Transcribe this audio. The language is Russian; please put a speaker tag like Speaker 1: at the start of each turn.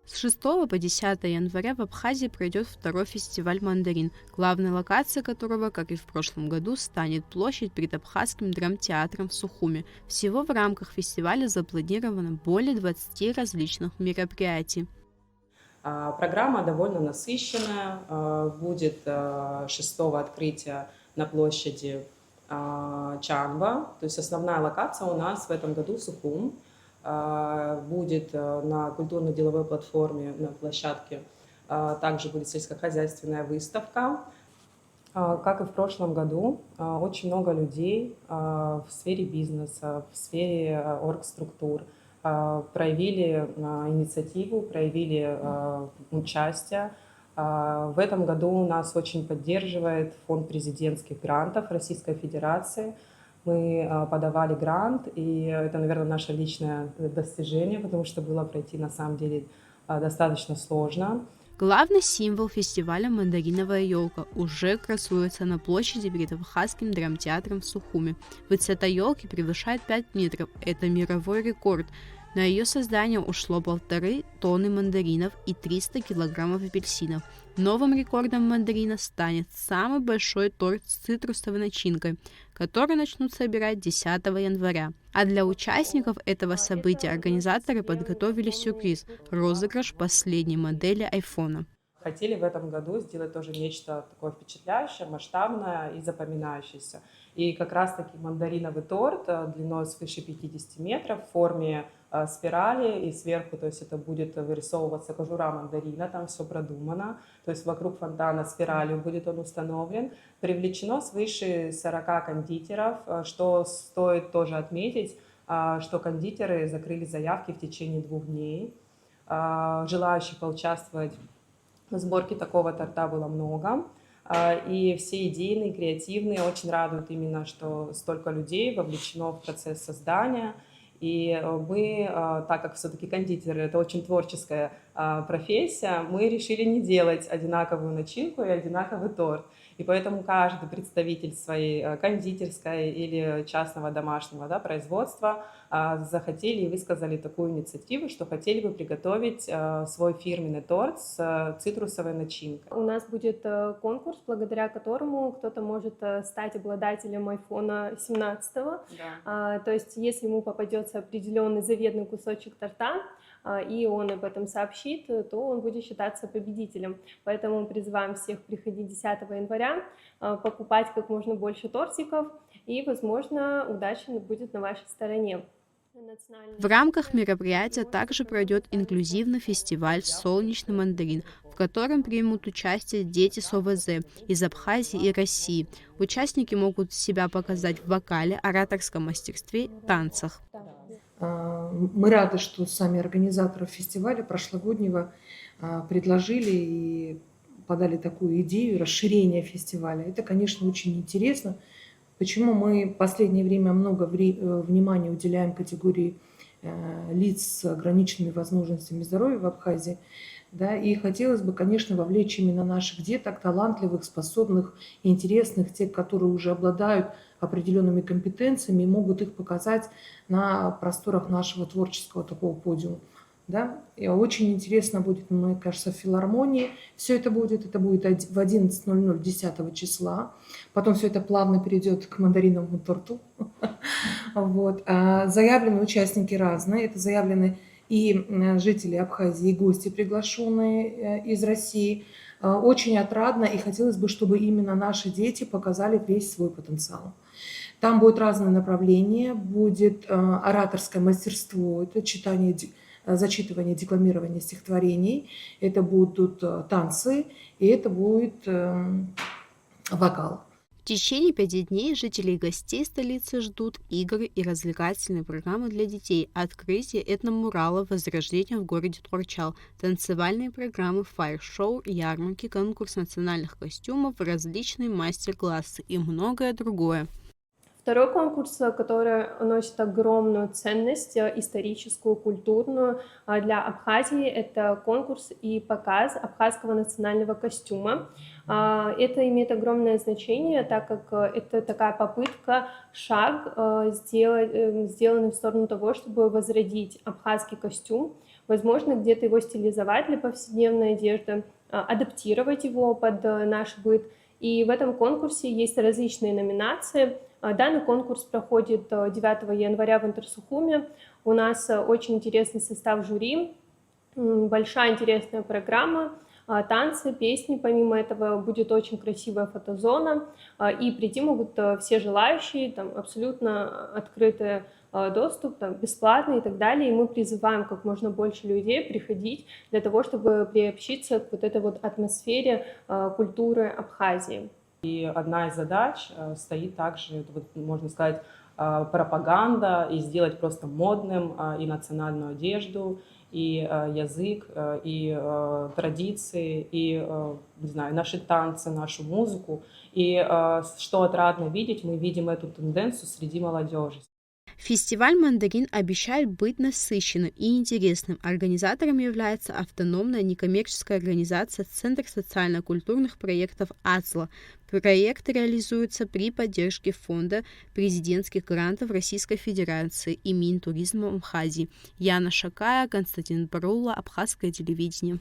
Speaker 1: С 6 по 10 января в Абхазии пройдет второй фестиваль «Мандарин», главной локацией которого, как и в прошлом году, станет площадь перед Абхазским драмтеатром в Сухуми. Всего в рамках фестиваля запланировано более 20 различных мероприятий.
Speaker 2: Программа довольно насыщенная. Будет 6 открытия на площади Чанба. То есть основная локация у нас в этом году Сухум. Будет на культурно-деловой платформе на площадке. Также будет сельскохозяйственная выставка. Как и в прошлом году, очень много людей в сфере бизнеса, в сфере оргструктур проявили инициативу, проявили участие. В этом году нас очень поддерживает фонд президентских грантов Российской Федерации. Мы подавали грант, и это, наверное, наше личное достижение, потому что было пройти на самом деле достаточно сложно.
Speaker 1: Главный символ фестиваля «Мандариновая елка» уже красуется на площади перед Абхазским драмтеатром в Сухуми. Высота елки превышает 5 метров. Это мировой рекорд. На ее создание ушло 1,5 тонны мандаринов и 300 килограммов апельсинов. Новым рекордом мандарина станет самый большой торт с цитрусовой начинкой, который начнут собирать 10 января. А для участников этого события организаторы подготовили сюрприз – розыгрыш последней модели айфона.
Speaker 2: Хотели в этом году сделать тоже нечто такое впечатляющее, масштабное и запоминающееся. И как раз-таки мандариновый торт длиной свыше 50 метров в форме спирали, и сверху, то есть это будет вырисовываться кожура мандарина, там все продумано, то есть вокруг фонтана спиралью будет он установлен. Привлечено свыше 40 кондитеров, что стоит тоже отметить, что кондитеры закрыли заявки в течение 2 дней. Желающих поучаствовать в сборке такого торта было много. И все идейные, креативные очень радуют именно, что столько людей вовлечено в процесс создания. И мы, так как все-таки кондитеры – это очень творческая профессия, мы решили не делать одинаковую начинку и одинаковый торт. И поэтому каждый представитель своей кондитерской или частного домашнего производства захотели и высказали такую инициативу, что хотели бы приготовить свой фирменный торт с цитрусовой начинкой.
Speaker 3: У нас будет конкурс, благодаря которому кто-то может стать обладателем iPhone 17.
Speaker 2: Да.
Speaker 3: То есть, если ему попадется определенный заветный кусочек торта, и он об этом сообщит, то он будет считаться победителем. Поэтому мы призываем всех приходить 10 января, покупать как можно больше тортиков, и, возможно, удача будет на вашей стороне.
Speaker 1: В рамках мероприятия также пройдет инклюзивный фестиваль «Солнечный мандарин», в котором примут участие дети с ОВЗ из Абхазии и России. Участники могут себя показать в вокале, ораторском мастерстве, танцах.
Speaker 4: Мы рады, что сами организаторы фестиваля прошлогоднего предложили и подали такую идею расширения фестиваля. Это, конечно, очень интересно. Почему мы в последнее время много внимания уделяем категории лиц с ограниченными возможностями здоровья в Абхазии, да, и хотелось бы, конечно, вовлечь именно наших деток, талантливых, способных, интересных, тех, которые уже обладают определенными компетенциями и могут их показать на просторах нашего творческого такого подиума. Да? И очень интересно будет, мне кажется, в филармонии. Все это будет в 11:00 10 числа. Потом все это плавно перейдет к мандариновому торту. Вот. Заявлены участники разные. Это заявлены и жители Абхазии, и гости, приглашенные из России. Очень отрадно, и хотелось бы, чтобы именно наши дети показали весь свой потенциал. Там будет разное направление, будет ораторское мастерство, это зачитывание, декламирование стихотворений, это будут танцы, и это будет вокал.
Speaker 1: В течение 5 дней жителей и гостей столицы ждут игры и развлекательные программы для детей, открытие этномурала, возрождение в городе Творчал, танцевальные программы, фаер-шоу, ярмарки, конкурс национальных костюмов, различные мастер-классы и многое другое.
Speaker 3: Второй конкурс, который носит огромную ценность историческую, культурную для Абхазии, это конкурс и показ абхазского национального костюма. Это имеет огромное значение, так как это такая попытка, шаг, сделанный в сторону того, чтобы возродить абхазский костюм, возможно, где-то его стилизовать для повседневной одежды, адаптировать его под наш быт. И в этом конкурсе есть различные номинации. Данный конкурс проходит 9 января в Интерсухуме. У нас очень интересный состав жюри, большая интересная программа, танцы, песни. Помимо этого будет очень красивая фотозона, и прийти могут все желающие, там абсолютно открытый доступ, там, бесплатный и так далее. И мы призываем как можно больше людей приходить для того, чтобы приобщиться к вот этой вот атмосфере культуры Абхазии.
Speaker 2: И одна из задач стоит также, вот, можно сказать, пропаганда, и сделать просто модным и национальную одежду, и язык, и традиции, и, не знаю, наши танцы, нашу музыку. И что отрадно видеть, мы видим эту тенденцию среди молодежи.
Speaker 1: Фестиваль «Мандарин» обещает быть насыщенным и интересным. Организатором является автономная некоммерческая организация «Центр социально-культурных проектов АЦЛА». Проект реализуется при поддержке Фонда президентских грантов Российской Федерации и Минтуризма Абхазии. Яна Шакая, Константин Барула, Абхазское телевидение.